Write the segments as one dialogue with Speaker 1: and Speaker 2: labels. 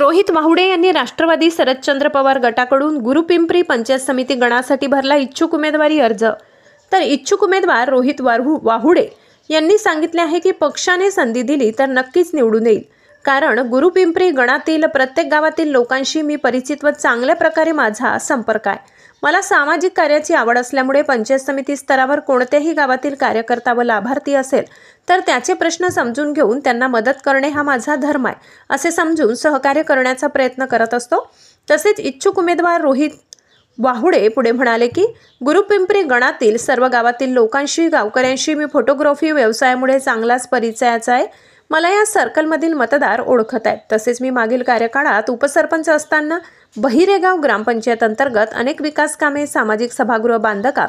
Speaker 1: रोहित वाहुडे यांनी राष्ट्रवादी शरदचंद्र पवार गटाकडून गुरुपिंपरी पंचायत समिती गणासाठी भरला इच्छुक उमेदवारी अर्ज। तर इच्छुक उमेदवार रोहित वाहुडे यांनी सांगितले आहे की पक्षाने संधी दिली तर नक्कीच निवडून येईल, कारण गुरुपिंपरी गणातील प्रत्येक गावातील लोकांशी मी परिचित व चांगल्या प्रकारे माझा संपर्क आहे। मला सामाजिक कार्याची आवड असल्यामुळे पंचायत समिती स्तरावर कोणत्याही गावातील कार्यकर्ता व लाभार्थी असेल तर त्याचे प्रश्न समजून घेऊन त्यांना मदत करणे हा माझा धर्म आहे असे समजून सहकार्य करण्याचा प्रयत्न करत असतो। तसेच इच्छुक उमेदवार रोहित वाहुडे पुढे म्हणाले की गुरुपिंपरी गणातील सर्व गावातील लोकांशी गावकऱ्यांशी मी फोटोग्राफी व्यवसायामुळे चांगलाच परिचयाचा आहे। मला या सर्कलमधील मतदार ओळखत आहेत। तसेच मी मागील कार्यकाळात उपसरपंच असताना बहिरेगाव ग्रामपंचायत अंतर्गत अनेक विकास कामे, सामाजिक सभागृह बांधकाम,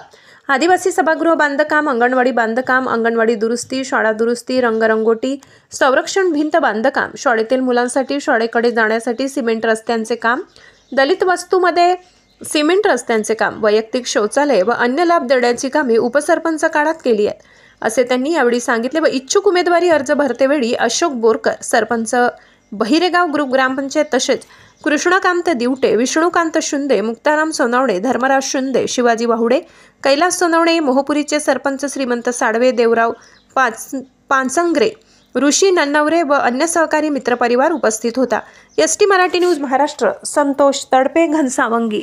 Speaker 1: आदिवासी सभागृह बांधकाम, अंगणवाडी बांधकाम, अंगणवाडी दुरुस्ती, शाळा दुरुस्ती, रंगरंगोटी, संरक्षण भिंत बांधकाम, शाळेतील मुलांसाठी शाळेकडे जाण्यासाठी सिमेंट रस्त्यांचे काम, दलित वस्तूमध्ये सिमेंट रस्त्यांचे काम, वैयक्तिक शौचालय व अन्य लाभ देण्याची कामे उपसरपंच काळात केली आहेत असे त्यांनी यावेळी सांगितले। व इच्छुक उमेदवारी अर्ज भरतेवेळी अशोक बोरकर, सरपंच बहिरेगाव ग्रामपंचायत, तसेच कृष्णकांत दिवटे, विष्णुकांत शिंदे, मुक्ताराम सोनवणे, धर्मराज शिंदे, शिवाजी वाहुडे, कैलास सोनवणे, मोहपुरीचे सरपंच श्रीमंत साडवे, देवराव पानसंग्रे, ऋषी नन्नवरे व अन्य सहकारी मित्रपरिवार उपस्थित होता। ST Marathi news Maharashtra, Santosh Tadpe, Ghansawangi.